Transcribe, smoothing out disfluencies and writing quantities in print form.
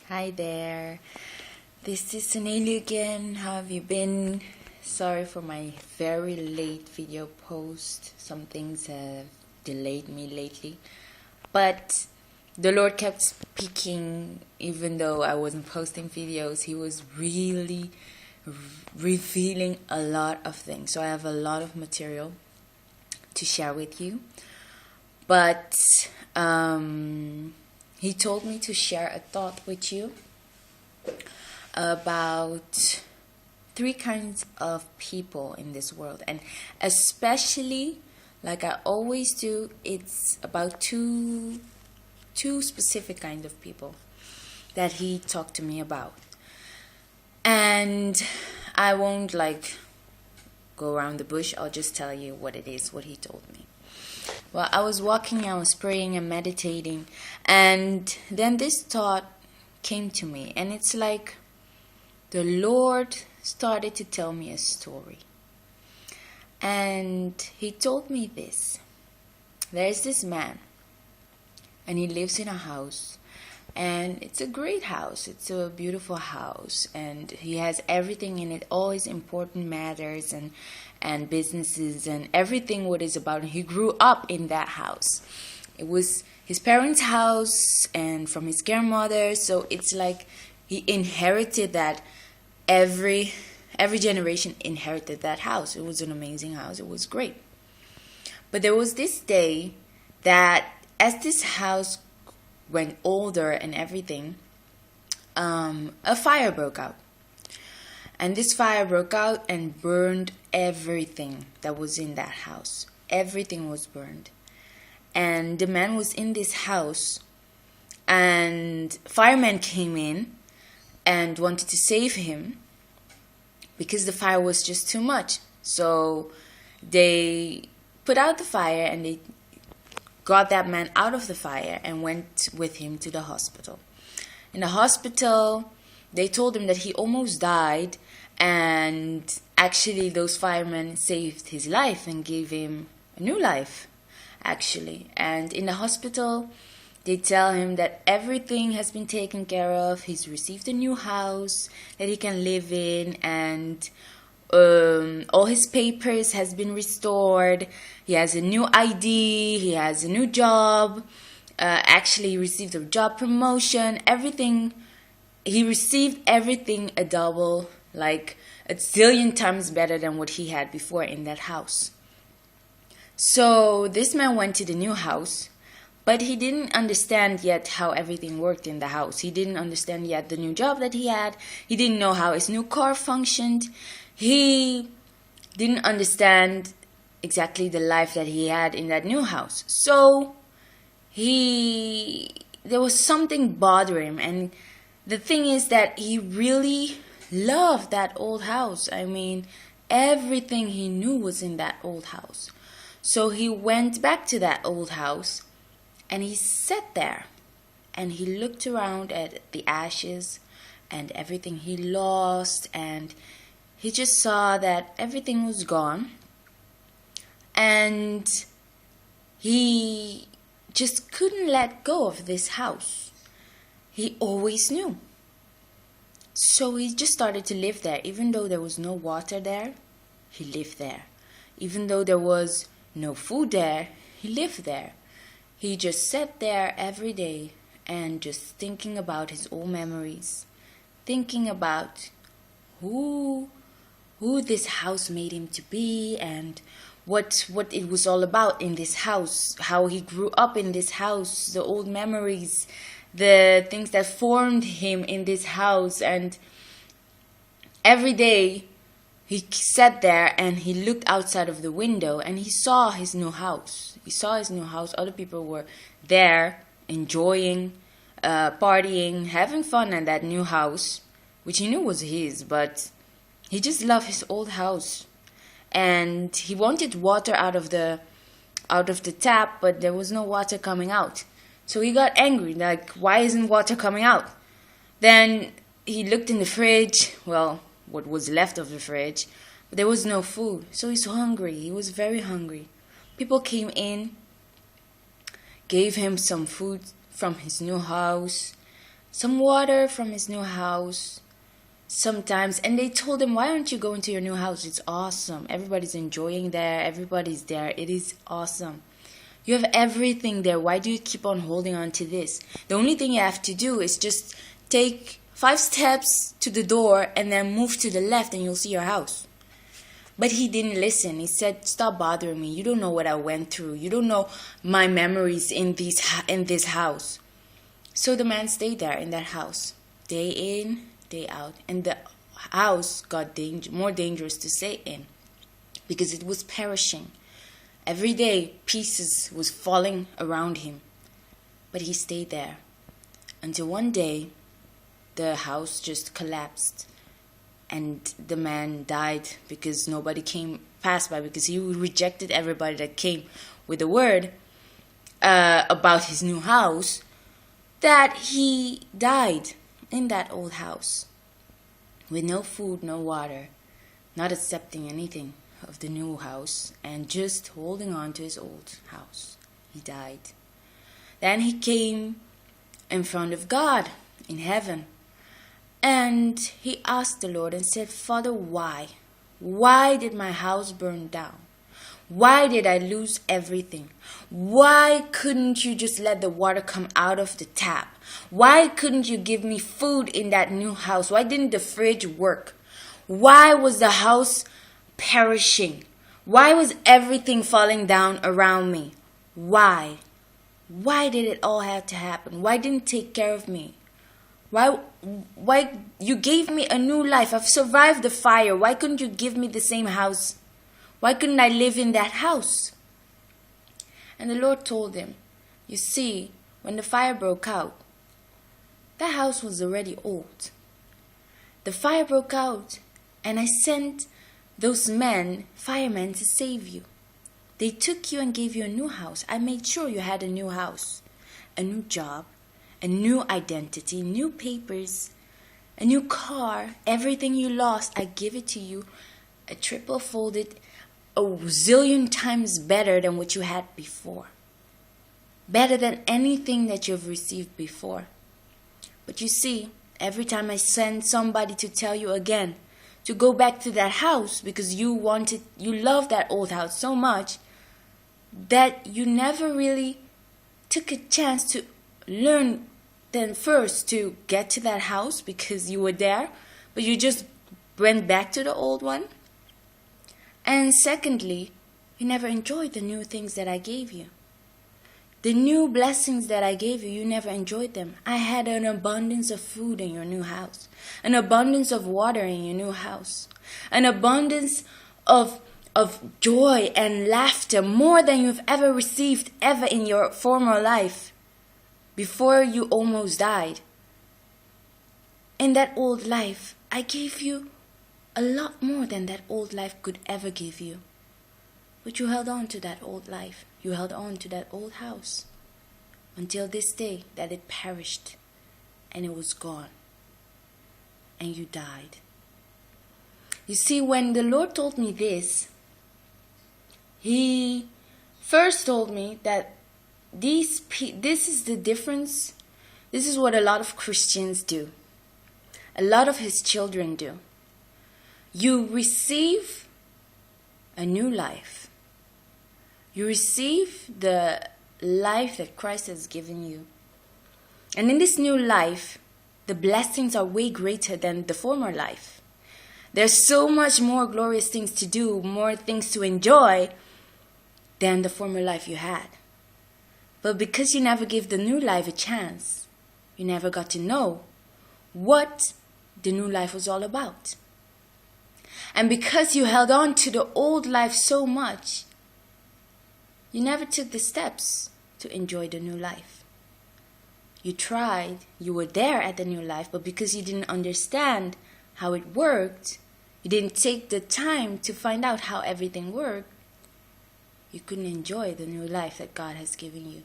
Hi there, this is Suneli again. How have you been? Sorry for my very late video post. Some things have delayed me lately, but the Lord kept speaking even though I wasn't posting videos. He was really revealing a lot of things, so I have a lot of material to share with you. But he told me to share a thought with you about three kinds of people in this world, and especially, like I always do, it's about two specific kind of people that he talked to me about. And I won't go around the bush. I'll just tell you what it is, what he told me. Well, I was walking, I was praying and meditating, and then this thought came to me, and it's like the Lord started to tell me a story. And he told me this. There's this man, and he lives in a house, and it's a great house. It's a beautiful house, and he has everything in it, all his important matters and businesses and everything what is about him. He grew up in that house. It was his parents' house and from his grandmother, so it's like he inherited that. Every generation inherited that house. It was an amazing house. It was great. But there was this day that as this house went older and everything, a fire broke out. And this fire broke out and burned everything that was in that house. Everything was burned. And the man was in this house, and firemen came in and wanted to save him because the fire was just too much. So they put out the fire and they got that man out of the fire and went with him to the hospital. In the hospital, they told him that he almost died, and actually those firemen saved his life and gave him a new life, actually. And in the hospital, they tell him that everything has been taken care of. He's received a new house that he can live in, and all his papers has been restored. He has a new ID. He has a new job. Actually, he received a job promotion. Everything. He received everything a double, like a zillion times better than what he had before in that house. So this man went to the new house, but he didn't understand yet how everything worked in the house. He didn't understand yet the new job that he had. He didn't know how his new car functioned. He didn't understand exactly the life that he had in that new house. So there was something bothering him. And the thing is that he really loved that old house. I mean, everything he knew was in that old house. So he went back to that old house, and he sat there and he looked around at the ashes and everything he lost, and he just saw that everything was gone, and he just couldn't let go of this house. He always knew. So he just started to live there. Even though there was no water there, he lived there. Even though there was no food there, he lived there. He just sat there every day and just thinking about his old memories, thinking about who this house made him to be, and what it was all about in this house, how he grew up in this house, the old memories, the things that formed him in this house. And every day he sat there and he looked outside of the window and he saw his new house. He saw his new house. Other people were there enjoying, partying, having fun in that new house, which he knew was his, but he just loved his old house. And he wanted water out of the tap, but there was no water coming out. So he got angry, like, why isn't water coming out? Then he looked in the fridge, well, what was left of the fridge, but there was no food. So he's hungry. He was very hungry. People came in, gave him some food from his new house, some water from his new house sometimes. And they told him, why aren't you going to your new house? It's awesome. Everybody's enjoying there. Everybody's there. It is awesome. You have everything there. Why do you keep on holding on to this? The only thing you have to do is just take 5 steps to the door and then move to the left and you'll see your house. But he didn't listen. He said, stop bothering me. You don't know what I went through. You don't know my memories in this house. So the man stayed there in that house, day in, day out. And the house got more dangerous to stay in because it was perishing. Every day, pieces was falling around him. But he stayed there until one day, the house just collapsed. And the man died because nobody passed by, because he rejected everybody that came with the word about his new house, that he died in that old house with no food, no water, not accepting anything of the new house and just holding on to his old house. He died. Then he came in front of God in heaven. And he asked the Lord and said, Father, why? Why did my house burn down? Why did I lose everything? Why couldn't you just let the water come out of the tap? Why couldn't you give me food in that new house? Why didn't the fridge work? Why was the house perishing? Why was everything falling down around me? Why? Why did it all have to happen? Why didn't you take care of me? Why you gave me a new life? I've survived the fire. Why couldn't you give me the same house? Why couldn't I live in that house? And the Lord told him, you see, when the fire broke out, that house was already old. The fire broke out, and I sent those firemen to save you. They took you and gave you a new house. I made sure you had a new house, a new job, a new identity, new papers, a new car. Everything you lost, I give it to you, a triple folded, a zillion times better than what you had before. Better than anything that you've received before. But you see, every time I send somebody to tell you again to go back to that house because you love that old house so much that you never really took a chance to learn then first to get to that house because you were there, but you just went back to the old one. And secondly, you never enjoyed the new things that I gave you. The new blessings that I gave you, you never enjoyed them. I had an abundance of food in your new house, an abundance of water in your new house, an abundance of joy and laughter, more than you've ever received ever in your former life. Before you almost died. In that old life, I gave you a lot more than that old life could ever give you. But you held on to that old life. You held on to that old house. Until this day that it perished and it was gone. And you died. You see, when the Lord told me this, He first told me that this is the difference. This is what a lot of Christians do. A lot of His children do. You receive a new life. You receive the life that Christ has given you. And in this new life, the blessings are way greater than the former life. There's so much more glorious things to do, more things to enjoy than the former life you had. But because you never gave the new life a chance, you never got to know what the new life was all about. And because you held on to the old life so much, you never took the steps to enjoy the new life. You tried, you were there at the new life, but because you didn't understand how it worked, you didn't take the time to find out how everything worked, you couldn't enjoy the new life that God has given you.